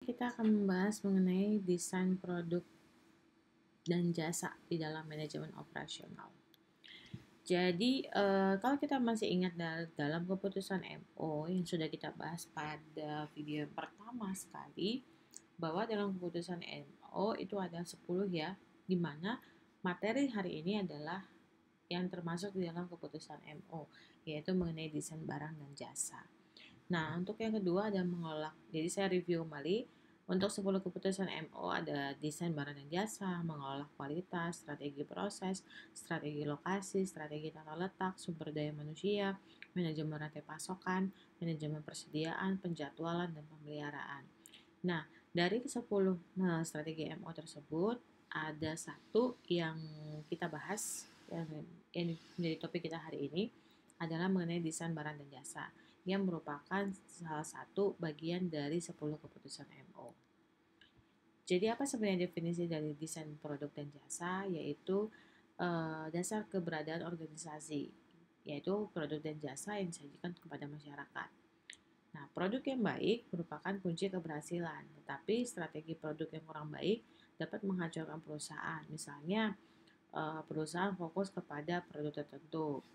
kita akan membahas mengenai desain produk dan jasa di dalam manajemen operasional. Jadi, kalau kita masih ingat dalam keputusan MO yang sudah kita bahas pada video yang pertama sekali, bahwa dalam keputusan MO itu ada 10 ya, di mana materi hari ini adalah yang termasuk di dalam keputusan MO, yaitu mengenai desain barang dan jasa. Nah, untuk yang kedua ada mengolah. Jadi saya review kembali. Untuk 10 keputusan MO ada desain barang dan jasa, mengolah kualitas, strategi proses, strategi lokasi, strategi tata letak, sumber daya manusia, manajemen rantai pasokan, manajemen persediaan, penjadwalan, dan pemeliharaan. Nah, dari 10 strategi MO tersebut, ada satu yang kita bahas, yang menjadi topik kita hari ini, adalah mengenai desain barang dan jasa, yang merupakan salah satu bagian dari 10 keputusan MO. Jadi apa sebenarnya definisi dari desain produk dan jasa? Yaitu dasar keberadaan organisasi, yaitu produk dan jasa yang disajikan kepada masyarakat. Nah, produk yang baik merupakan kunci keberhasilan, tetapi strategi produk yang kurang baik dapat menghancurkan perusahaan. Misalnya, perusahaan fokus kepada produk tertentu.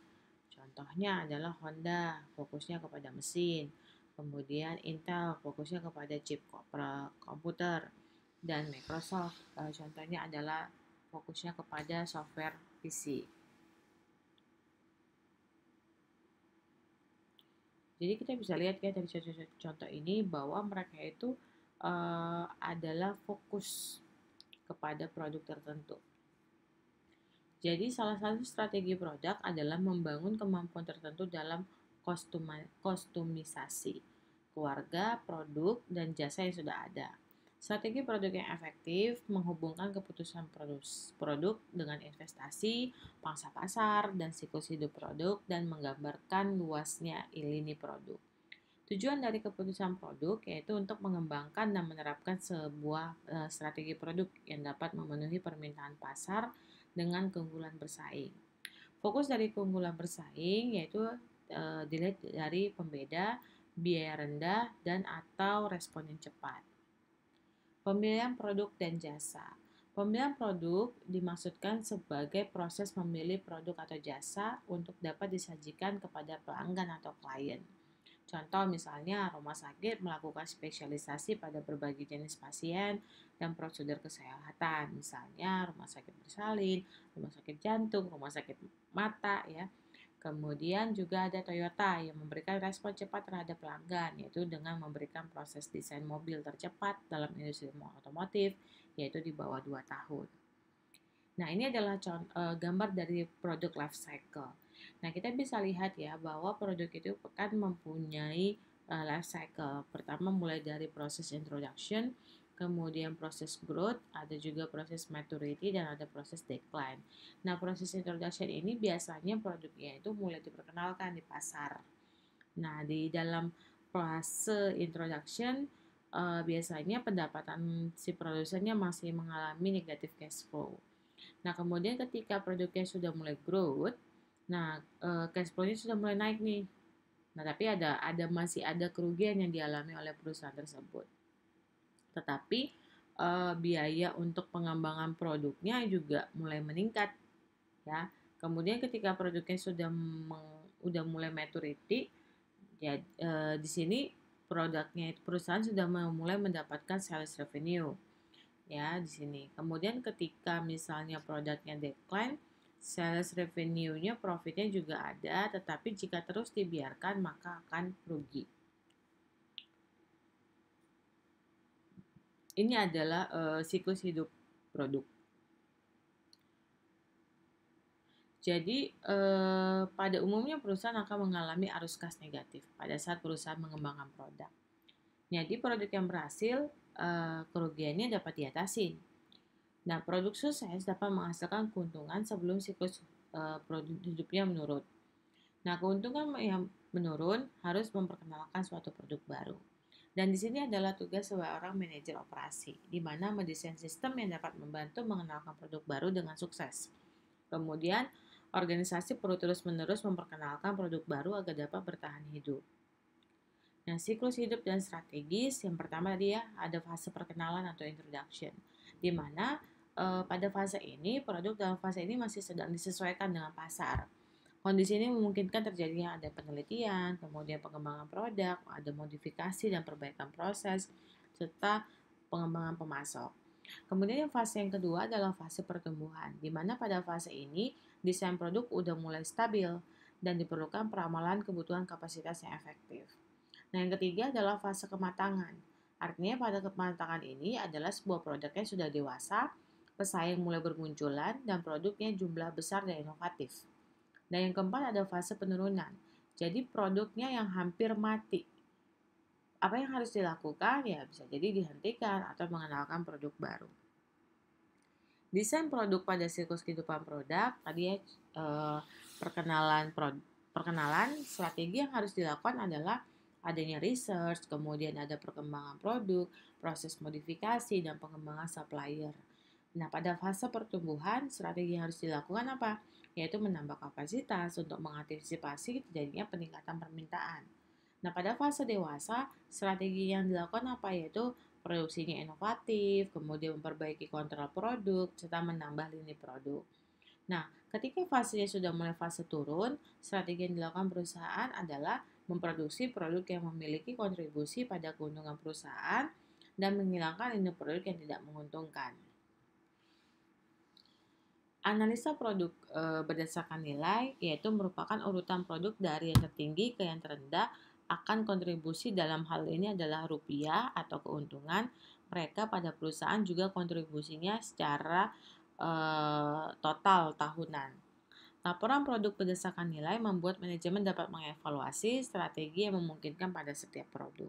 Contohnya adalah Honda, fokusnya kepada mesin. Kemudian Intel, fokusnya kepada chip komputer. Dan Microsoft, contohnya adalah fokusnya kepada software PC. Jadi kita bisa lihat ya dari contoh ini bahwa mereka itu adalah fokus kepada produk tertentu. Jadi salah satu strategi produk adalah membangun kemampuan tertentu dalam kostumisasi keluarga, produk, dan jasa yang sudah ada. Strategi produk yang efektif menghubungkan keputusan produk dengan investasi, pangsa pasar, dan siklus hidup produk, dan menggambarkan luasnya lini produk. Tujuan dari keputusan produk yaitu untuk mengembangkan dan menerapkan sebuah strategi produk yang dapat memenuhi permintaan pasar dengan keunggulan bersaing. Fokus dari keunggulan bersaing yaitu dilihat dari pembeda, biaya rendah, dan atau respon yang cepat. Pemilihan produk dan jasa. Pemilihan produk dimaksudkan sebagai proses memilih produk atau jasa untuk dapat disajikan kepada pelanggan atau klien. Contoh misalnya rumah sakit melakukan spesialisasi pada berbagai jenis pasien dan prosedur kesehatan. Misalnya rumah sakit bersalin, rumah sakit jantung, rumah sakit mata ya. Kemudian juga ada Toyota yang memberikan respon cepat terhadap pelanggan, yaitu dengan memberikan proses desain mobil tercepat dalam industri otomotif, yaitu di bawah 2 tahun. Nah, ini adalah gambar dari produk life cycle. Nah, kita bisa lihat ya bahwa produk itu kan mempunyai life cycle. Pertama mulai dari proses introduction, kemudian proses growth, ada juga proses maturity, dan ada proses decline. Nah, proses introduction ini biasanya produknya itu mulai diperkenalkan di pasar. Nah, di dalam fase introduction, biasanya pendapatan si produsennya masih mengalami negative cash flow. Nah, kemudian ketika produknya sudah mulai growth, nah cash flow-nya sudah mulai naik nih. Nah, tapi masih ada kerugian yang dialami oleh perusahaan tersebut. Tetapi biaya untuk pengembangan produknya juga mulai meningkat ya. Kemudian ketika produknya sudah mulai maturity, ya di sini perusahaan sudah mulai mendapatkan sales revenue ya di sini. Kemudian ketika misalnya produknya decline, sales revenue-nya, profitnya juga ada, tetapi jika terus dibiarkan maka akan rugi. Ini adalah siklus hidup produk. Jadi pada umumnya perusahaan akan mengalami arus kas negatif pada saat perusahaan mengembangkan produk. Jadi produk yang berhasil kerugiannya dapat diatasi. Nah, produk sukses dapat menghasilkan keuntungan sebelum siklus produk hidupnya menurun. Nah, keuntungan yang menurun harus memperkenalkan suatu produk baru. Dan di sini adalah tugas seorang manajer operasi, di mana mendesain sistem yang dapat membantu mengenalkan produk baru dengan sukses. Kemudian, organisasi perlu terus-menerus memperkenalkan produk baru agar dapat bertahan hidup. Nah, siklus hidup dan strategis yang pertama tadi ya ada fase perkenalan atau introduction, di mana pada fase ini produk dalam fase ini masih sedang disesuaikan dengan pasar. Kondisi ini memungkinkan terjadinya ada penelitian, kemudian pengembangan produk, ada modifikasi dan perbaikan proses, serta pengembangan pemasok. Kemudian yang fase yang kedua adalah fase pertumbuhan, di mana pada fase ini desain produk udah mulai stabil dan diperlukan peramalan kebutuhan kapasitas yang efektif. Nah, yang ketiga adalah fase kematangan. Artinya pada kematangan ini adalah sebuah produknya sudah dewasa, pesaing mulai bermunculan, dan produknya jumlah besar dan inovatif. Dan yang keempat ada fase penurunan. Jadi produknya yang hampir mati. Apa yang harus dilakukan? Ya bisa jadi dihentikan atau mengenalkan produk baru. Desain produk pada siklus kehidupan produk, tadi ya perkenalan strategi yang harus dilakukan adalah adanya research, kemudian ada perkembangan produk, proses modifikasi, dan pengembangan supplier. Nah, pada fase pertumbuhan, strategi yang harus dilakukan apa? Yaitu menambah kapasitas untuk mengantisipasi terjadinya peningkatan permintaan. Nah, pada fase dewasa, strategi yang dilakukan apa? Yaitu produksinya inovatif, kemudian memperbaiki kontrol produk, serta menambah lini produk. Nah, ketika fasenya sudah mulai fase turun, strategi yang dilakukan perusahaan adalah memproduksi produk yang memiliki kontribusi pada keuntungan perusahaan dan menghilangkan lini produk yang tidak menguntungkan. Analisa produk berdasarkan nilai yaitu merupakan urutan produk dari yang tertinggi ke yang terendah akan kontribusi dalam hal ini adalah rupiah atau keuntungan mereka pada perusahaan juga kontribusinya secara total tahunan. Laporan produk berdasarkan nilai membuat manajemen dapat mengevaluasi strategi yang memungkinkan pada setiap produk.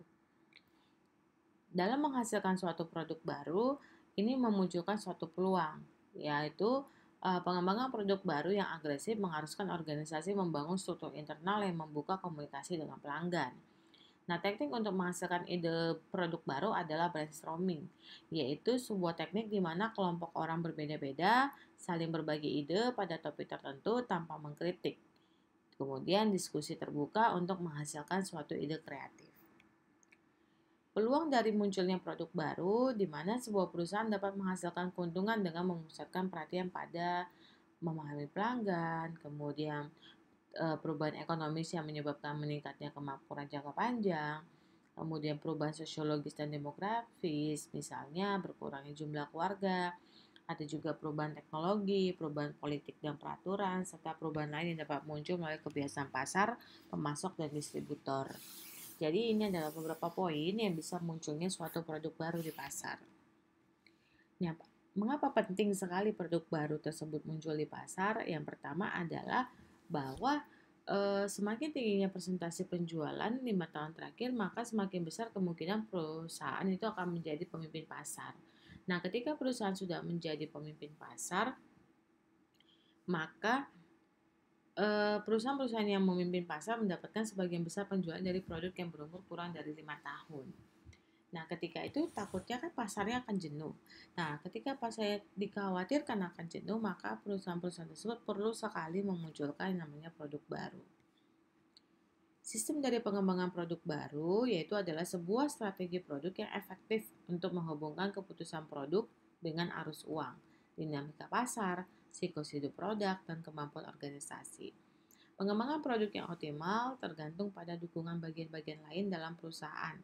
Dalam menghasilkan suatu produk baru, ini memunculkan suatu peluang, yaitu pengembangan produk baru yang agresif mengharuskan organisasi membangun struktur internal yang membuka komunikasi dengan pelanggan. Nah, teknik untuk menghasilkan ide produk baru adalah brainstorming, yaitu sebuah teknik di mana kelompok orang berbeda-beda saling berbagi ide pada topik tertentu tanpa mengkritik. Kemudian diskusi terbuka untuk menghasilkan suatu ide kreatif. Peluang dari munculnya produk baru di mana sebuah perusahaan dapat menghasilkan keuntungan dengan memusatkan perhatian pada memahami pelanggan, kemudian perubahan ekonomis yang menyebabkan meningkatnya kemakmuran jangka panjang, kemudian perubahan sosiologis dan demografis, misalnya berkurangnya jumlah keluarga, ada juga perubahan teknologi, perubahan politik dan peraturan, serta perubahan lain yang dapat muncul melalui kebiasaan pasar, pemasok, dan distributor. Jadi ini adalah beberapa poin yang bisa munculnya suatu produk baru di pasar. Nah, mengapa penting sekali produk baru tersebut muncul di pasar? Yang pertama adalah bahwa semakin tingginya persentase penjualan 5 tahun terakhir, maka semakin besar kemungkinan perusahaan itu akan menjadi pemimpin pasar. Nah, ketika perusahaan sudah menjadi pemimpin pasar, maka perusahaan-perusahaan yang memimpin pasar mendapatkan sebagian besar penjualan dari produk yang berumur kurang dari 5 tahun. Nah, ketika itu takutnya kan pasarnya akan jenuh. Nah, ketika pasarnya dikhawatirkan akan jenuh, maka perusahaan-perusahaan tersebut perlu sekali memunculkan yang namanya produk baru. Sistem dari pengembangan produk baru yaitu adalah sebuah strategi produk yang efektif untuk menghubungkan keputusan produk dengan arus uang, dinamika pasar, siklus hidup produk, dan kemampuan organisasi. Pengembangan produk yang optimal tergantung pada dukungan bagian-bagian lain dalam perusahaan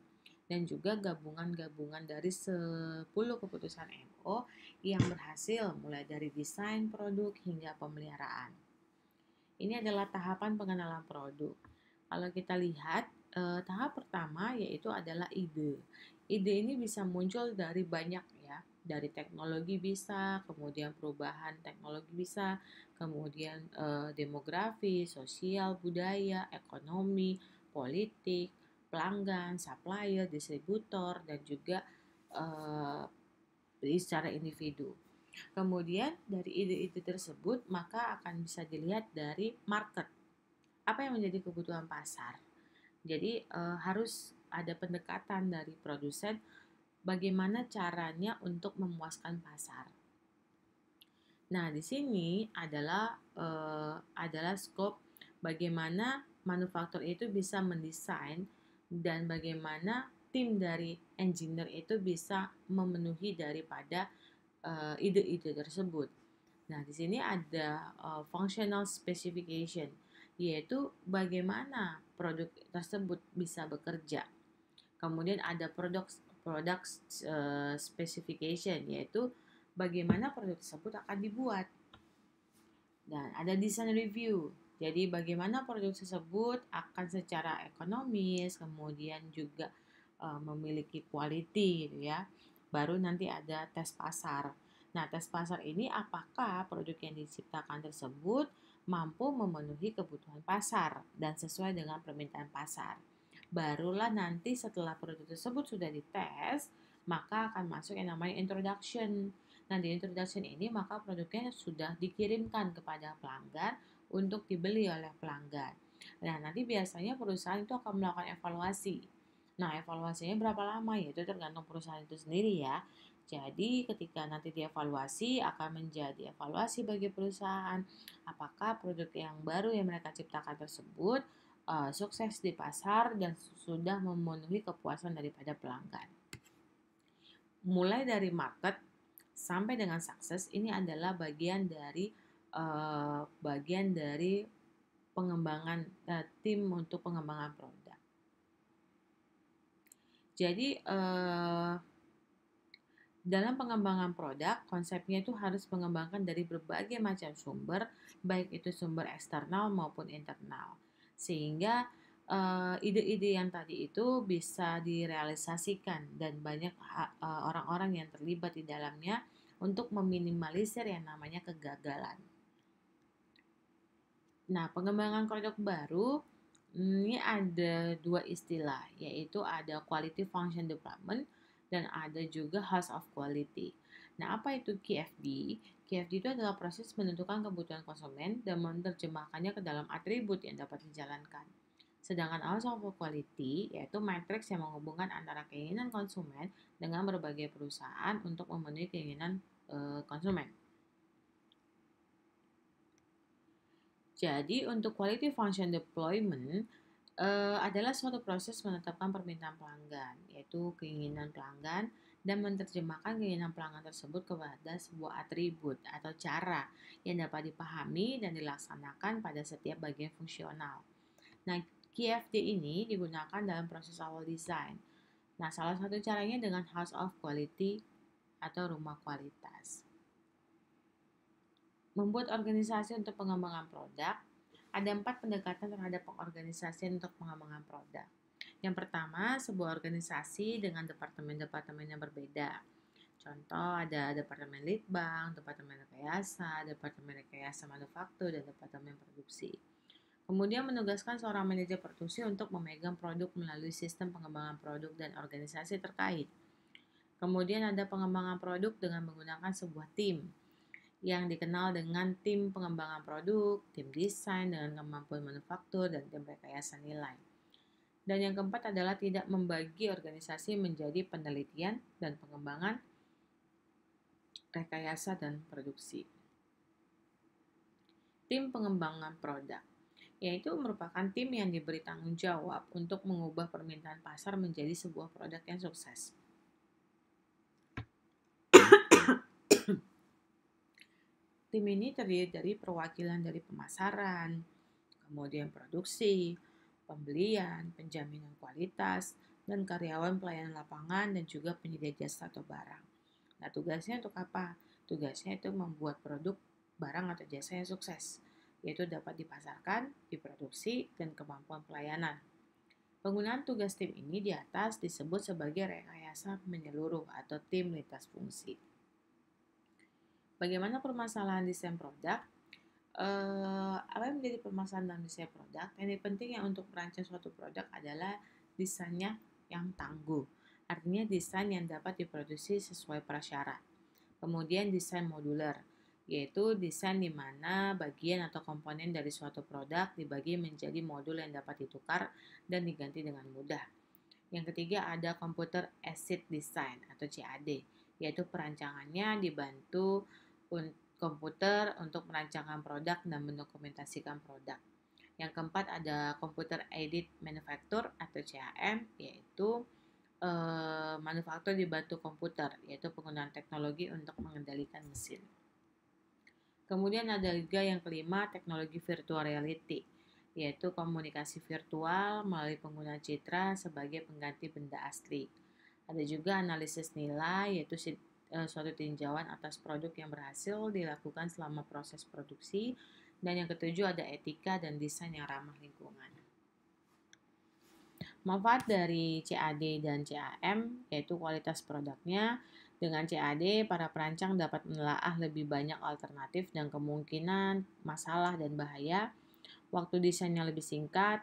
dan juga gabungan-gabungan dari 10 keputusan MO yang berhasil mulai dari desain produk hingga pemeliharaan. Ini adalah tahapan pengenalan produk. Kalau kita lihat, tahap pertama yaitu adalah ide. Ide ini bisa muncul dari banyak ya, dari teknologi bisa, kemudian perubahan teknologi bisa, kemudian demografi, sosial, budaya, ekonomi, politik, pelanggan, supplier, distributor, dan juga secara individu. Kemudian dari ide-ide tersebut maka akan bisa dilihat dari market. Apa yang menjadi kebutuhan pasar? Jadi harus ada pendekatan dari produsen bagaimana caranya untuk memuaskan pasar. Nah, di sini adalah skop bagaimana manufaktur itu bisa mendesain dan bagaimana tim dari engineer itu bisa memenuhi daripada ide-ide tersebut. Nah, di sini ada functional specification, yaitu bagaimana produk tersebut bisa bekerja. Kemudian ada product specification, yaitu bagaimana produk tersebut akan dibuat. Dan ada design review, jadi bagaimana produk tersebut akan secara ekonomis, kemudian juga memiliki quality gitu ya. Baru nanti ada tes pasar. Nah, tes pasar ini apakah produk yang diciptakan tersebut mampu memenuhi kebutuhan pasar dan sesuai dengan permintaan pasar. Barulah nanti setelah produk tersebut sudah dites, maka akan masuk yang namanya introduction. Nah, di introduction ini maka produknya sudah dikirimkan kepada pelanggan untuk dibeli oleh pelanggan. Nah, nanti biasanya perusahaan itu akan melakukan evaluasi. Nah, evaluasinya berapa lama? Yaitu tergantung perusahaan itu sendiri ya. Jadi, ketika nanti dievaluasi akan menjadi evaluasi bagi perusahaan apakah produk yang baru yang mereka ciptakan tersebut sukses di pasar dan sudah memenuhi kepuasan daripada pelanggan. Mulai dari market sampai dengan sukses ini adalah bagian dari pengembangan tim untuk pengembangan produk. Jadi dalam pengembangan produk, konsepnya itu harus mengembangkan dari berbagai macam sumber, baik itu sumber eksternal maupun internal. Sehingga ide-ide yang tadi itu bisa direalisasikan dan banyak orang-orang yang terlibat di dalamnya untuk meminimalisir yang namanya kegagalan. Nah, pengembangan produk baru ini ada dua istilah, yaitu ada Quality Function Development dan ada juga House of Quality. Nah, apa itu QFD? QFD itu adalah proses menentukan kebutuhan konsumen dan menerjemahkannya ke dalam atribut yang dapat dijalankan. Sedangkan House of Quality yaitu matriks yang menghubungkan antara keinginan konsumen dengan berbagai perusahaan untuk memenuhi keinginan konsumen. Jadi untuk quality function deployment adalah suatu proses menetapkan permintaan pelanggan, yaitu keinginan pelanggan dan menerjemahkan keinginan pelanggan tersebut kepada sebuah atribut atau cara yang dapat dipahami dan dilaksanakan pada setiap bagian fungsional. Nah, QFD ini digunakan dalam proses awal desain. Nah, salah satu caranya dengan House of Quality atau rumah kualitas. Membuat organisasi untuk pengembangan produk, ada 4 pendekatan terhadap pengorganisasian untuk pengembangan produk. Yang pertama, sebuah organisasi dengan departemen-departemen yang berbeda. Contoh ada departemen litbang, departemen rekayasa, departemen rekayasa manufaktur, dan departemen produksi. Kemudian menugaskan seorang manajer produksi untuk memegang produk melalui sistem pengembangan produk dan organisasi terkait. Kemudian ada pengembangan produk dengan menggunakan sebuah tim yang dikenal dengan tim pengembangan produk, tim desain dengan kemampuan manufaktur, dan tim rekayasa nilai. Dan yang keempat adalah tidak membagi organisasi menjadi penelitian dan pengembangan, rekayasa, dan produksi. Tim pengembangan produk yaitu merupakan tim yang diberi tanggung jawab untuk mengubah permintaan pasar menjadi sebuah produk yang sukses. Tim ini terdiri dari perwakilan dari pemasaran, kemudian produksi, pembelian, penjaminan kualitas, dan karyawan pelayanan lapangan dan juga penyedia jasa atau barang. Nah, tugasnya untuk apa? Tugasnya itu membuat produk, barang atau jasa yang sukses, yaitu dapat dipasarkan, diproduksi, dan kemampuan pelayanan. Penggunaan tugas tim ini di atas disebut sebagai rekayasa menyeluruh atau tim lintas fungsi. Bagaimana permasalahan desain produk? Apa yang menjadi permasalahan dalam desain produk? Yang penting yang untuk merancang suatu produk adalah desainnya yang tangguh. Artinya desain yang dapat diproduksi sesuai prasyarat. Kemudian desain modular, yaitu desain di mana bagian atau komponen dari suatu produk dibagi menjadi modul yang dapat ditukar dan diganti dengan mudah. Yang ketiga ada computer aided design atau CAD, yaitu perancangannya dibantu komputer untuk merancangkan produk dan mendokumentasikan produk. Yang keempat ada Computer Aided Manufacture atau CAM, yaitu manufaktur dibantu komputer, yaitu penggunaan teknologi untuk mengendalikan mesin. Kemudian ada juga yang kelima, teknologi virtual reality, yaitu komunikasi virtual melalui penggunaan citra sebagai pengganti benda asli. Ada juga analisis nilai, yaitu suatu tinjauan atas produk yang berhasil dilakukan selama proses produksi. Dan yang ketujuh ada etika dan desain yang ramah lingkungan. Manfaat dari CAD dan CAM yaitu kualitas produknya. Dengan CAD, para perancang dapat menelaah lebih banyak alternatif dan kemungkinan masalah dan bahaya. Waktu desain yang lebih singkat,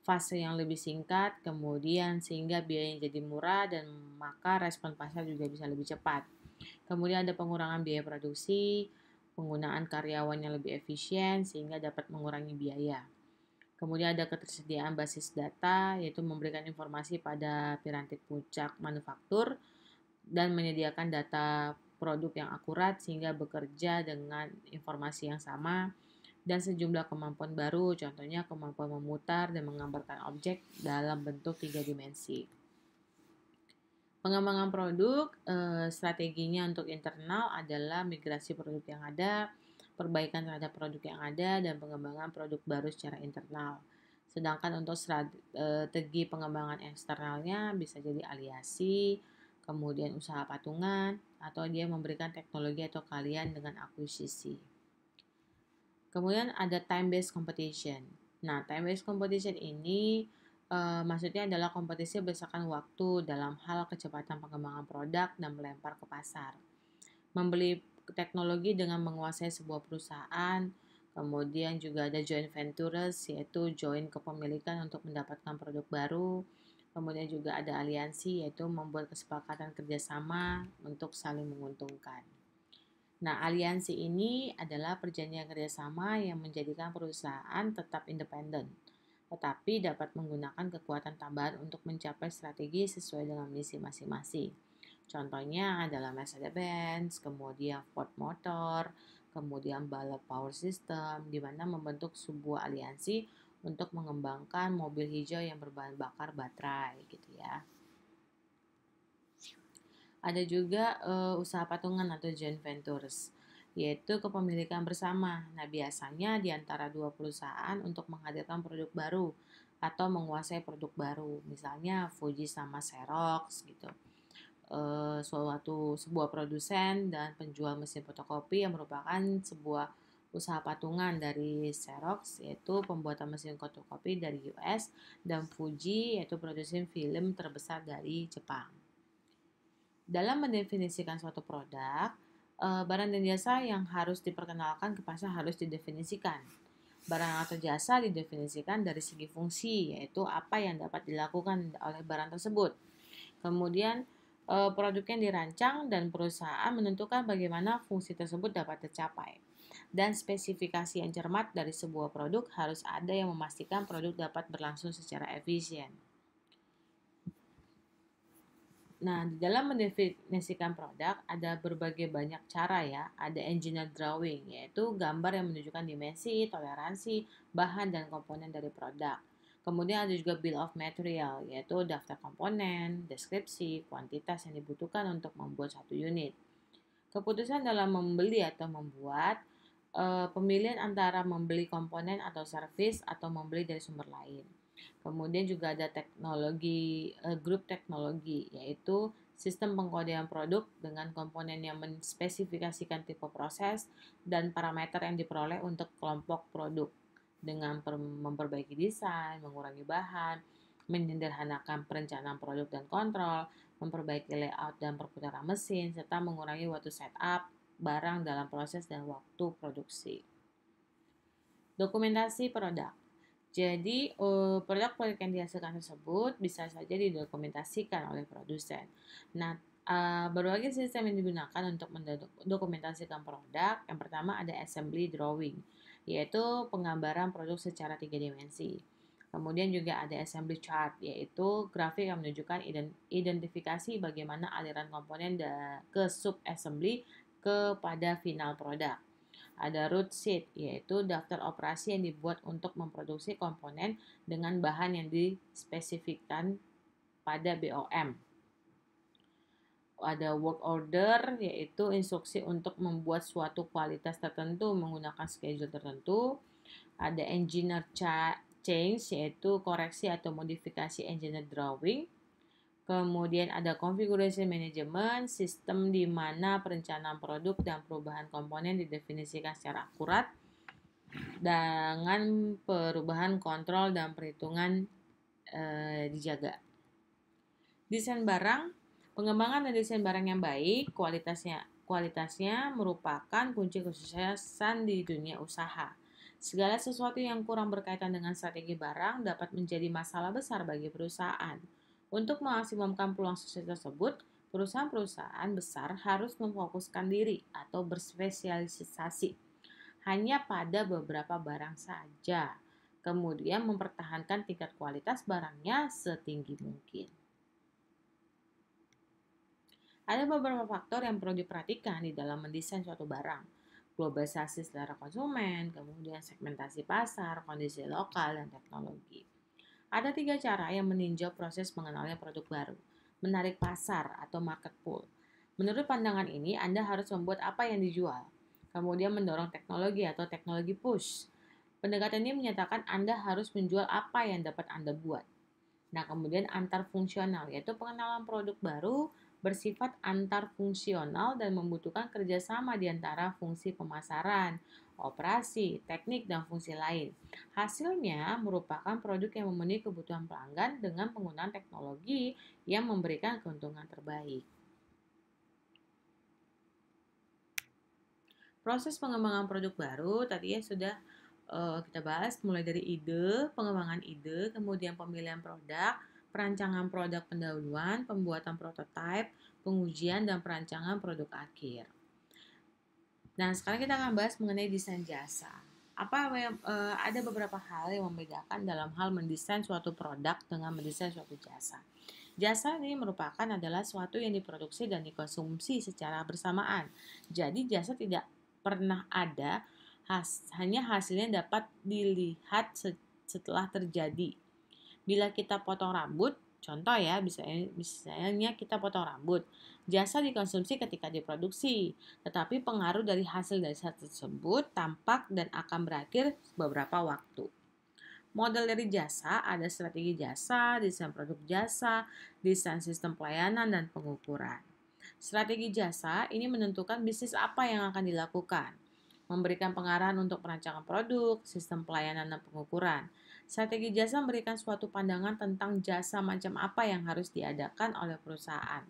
fase yang lebih singkat, kemudian sehingga biayanya jadi murah dan maka respon pasar juga bisa lebih cepat. Kemudian ada pengurangan biaya produksi, penggunaan karyawan yang lebih efisien sehingga dapat mengurangi biaya. Kemudian ada ketersediaan basis data, yaitu memberikan informasi pada piranti puncak manufaktur dan menyediakan data produk yang akurat sehingga bekerja dengan informasi yang sama dan sejumlah kemampuan baru, contohnya kemampuan memutar dan menggambarkan objek dalam bentuk 3 dimensi. Pengembangan produk, strateginya untuk internal adalah migrasi produk yang ada, perbaikan terhadap produk yang ada, dan pengembangan produk baru secara internal. Sedangkan untuk strategi pengembangan eksternalnya bisa jadi aliasi, kemudian usaha patungan, atau dia memberikan teknologi atau keahlian dengan akuisisi. Kemudian ada time-based competition. Nah, time-based competition ini maksudnya adalah kompetisi berdasarkan waktu dalam hal kecepatan pengembangan produk dan melempar ke pasar. Membeli teknologi dengan menguasai sebuah perusahaan, kemudian juga ada joint ventures, yaitu joint kepemilikan untuk mendapatkan produk baru. Kemudian juga ada aliansi, yaitu membuat kesepakatan kerjasama untuk saling menguntungkan. Nah, aliansi ini adalah perjanjian kerjasama yang menjadikan perusahaan tetap independen, tetapi dapat menggunakan kekuatan tambahan untuk mencapai strategi sesuai dengan misi masing-masing. Contohnya adalah Mercedes-Benz, kemudian Ford Motor, kemudian Ballard Power System, di mana membentuk sebuah aliansi untuk mengembangkan mobil hijau yang berbahan bakar baterai, gitu ya. Ada juga usaha patungan atau joint ventures, yaitu kepemilikan bersama. Nah, biasanya di antara dua perusahaan untuk menghadirkan produk baru atau menguasai produk baru. Misalnya Fuji sama Xerox gitu. Sebuah produsen dan penjual mesin fotokopi yang merupakan sebuah usaha patungan dari Xerox, yaitu pembuatan mesin fotokopi dari US, dan Fuji, yaitu produsen film terbesar dari Jepang. Dalam mendefinisikan suatu produk, barang dan jasa yang harus diperkenalkan ke pasar harus didefinisikan. Barang atau jasa didefinisikan dari segi fungsi, yaitu apa yang dapat dilakukan oleh barang tersebut. Kemudian produk yang dirancang dan perusahaan menentukan bagaimana fungsi tersebut dapat tercapai. Dan spesifikasi yang cermat dari sebuah produk harus ada yang memastikan produk dapat berlangsung secara efisien. Nah, di dalam mendefinisikan produk ada berbagai banyak cara ya. Ada engineer drawing, yaitu gambar yang menunjukkan dimensi, toleransi, bahan, dan komponen dari produk. Kemudian ada juga bill of material, yaitu daftar komponen, deskripsi, kuantitas yang dibutuhkan untuk membuat satu unit. Keputusan dalam membeli atau membuat, pemilihan antara membeli komponen atau servis atau membeli dari sumber lain. Kemudian juga ada teknologi, grup teknologi, yaitu sistem pengkodean produk dengan komponen yang menspesifikasikan tipe proses dan parameter yang diperoleh untuk kelompok produk dengan memperbaiki desain, mengurangi bahan, menyederhanakan perencanaan produk dan kontrol, memperbaiki layout dan perputaran mesin, serta mengurangi waktu setup barang dalam proses dan waktu produksi. Dokumentasi produk. Jadi, produk-produk yang dihasilkan tersebut bisa saja didokumentasikan oleh produsen. Nah, berbagai sistem yang digunakan untuk mendokumentasikan produk. Yang pertama ada assembly drawing, yaitu penggambaran produk secara 3 dimensi. Kemudian juga ada assembly chart, yaitu grafik yang menunjukkan identifikasi bagaimana aliran komponen ke sub-assembly kepada final produk. Ada root sheet, yaitu daftar operasi yang dibuat untuk memproduksi komponen dengan bahan yang dispesifikkan pada BOM. Ada work order, yaitu instruksi untuk membuat suatu kualitas tertentu menggunakan schedule tertentu. Ada engineer change, yaitu koreksi atau modifikasi engineer drawing. Kemudian ada configuration management, sistem di mana perencanaan produk dan perubahan komponen didefinisikan secara akurat dengan perubahan kontrol dan perhitungan dijaga. Desain barang. Pengembangan dan desain barang yang baik, kualitasnya merupakan kunci kesuksesan di dunia usaha. Segala sesuatu yang kurang berkaitan dengan strategi barang dapat menjadi masalah besar bagi perusahaan. Untuk memaksimumkan peluang sukses tersebut, perusahaan-perusahaan besar harus memfokuskan diri atau berspesialisasi hanya pada beberapa barang saja. Kemudian mempertahankan tingkat kualitas barangnya setinggi mungkin. Ada beberapa faktor yang perlu diperhatikan di dalam mendesain suatu barang. Globalisasi selera konsumen, kemudian segmentasi pasar, kondisi lokal, dan teknologi. Ada 3 cara yang meninjau proses mengenalnya produk baru. Menarik pasar atau market pull. Menurut pandangan ini, Anda harus membuat apa yang dijual. Kemudian mendorong teknologi atau teknologi push. Pendekatan ini menyatakan Anda harus menjual apa yang dapat Anda buat. Nah, kemudian antar fungsional, yaitu pengenalan produk baru bersifat antar fungsional dan membutuhkan kerjasama di antara fungsi pemasaran, operasi, teknik, dan fungsi lain. Hasilnya merupakan produk yang memenuhi kebutuhan pelanggan dengan penggunaan teknologi yang memberikan keuntungan terbaik. Proses pengembangan produk baru tadi ya sudah kita bahas mulai dari ide, pengembangan ide, kemudian pemilihan produk, perancangan produk pendahuluan, pembuatan prototipe, pengujian, dan perancangan produk akhir. Nah, sekarang kita akan bahas mengenai desain jasa. Ada beberapa hal yang membedakan dalam hal mendesain suatu produk dengan mendesain suatu jasa. Jasa ini merupakan adalah suatu yang diproduksi dan dikonsumsi secara bersamaan. Jadi jasa tidak pernah ada, hanya hasilnya dapat dilihat setelah terjadi. Bila kita potong rambut, contoh ya, misalnya kita potong rambut, jasa dikonsumsi ketika diproduksi, tetapi pengaruh dari hasil dari jasa tersebut tampak dan akan berakhir beberapa waktu. Model dari jasa ada strategi jasa, desain produk jasa, desain sistem pelayanan, dan pengukuran. Strategi jasa ini menentukan bisnis apa yang akan dilakukan, memberikan pengarahan untuk perancangan produk, sistem pelayanan, dan pengukuran. Strategi jasa memberikan suatu pandangan tentang jasa macam apa yang harus diadakan oleh perusahaan.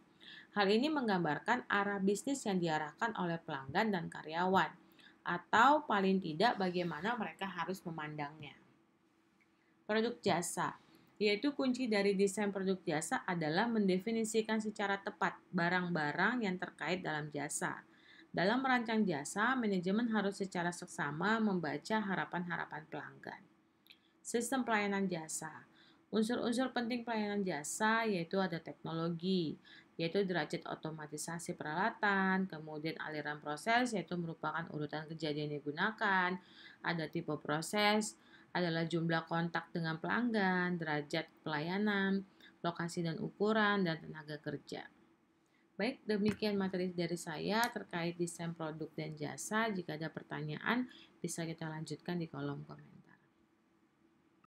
Hal ini menggambarkan arah bisnis yang diarahkan oleh pelanggan dan karyawan, atau paling tidak bagaimana mereka harus memandangnya. Produk jasa, yaitu kunci dari desain produk jasa adalah mendefinisikan secara tepat barang-barang yang terkait dalam jasa. Dalam merancang jasa, manajemen harus secara seksama membaca harapan-harapan pelanggan. Sistem pelayanan jasa. Unsur-unsur penting pelayanan jasa yaitu ada teknologi, yaitu derajat otomatisasi peralatan, kemudian aliran proses yaitu merupakan urutan kejadian yang digunakan, ada tipe proses, adalah jumlah kontak dengan pelanggan, derajat pelayanan, lokasi dan ukuran, dan tenaga kerja. Baik, demikian materi dari saya terkait desain produk dan jasa. Jika ada pertanyaan, bisa kita lanjutkan di kolom komentar.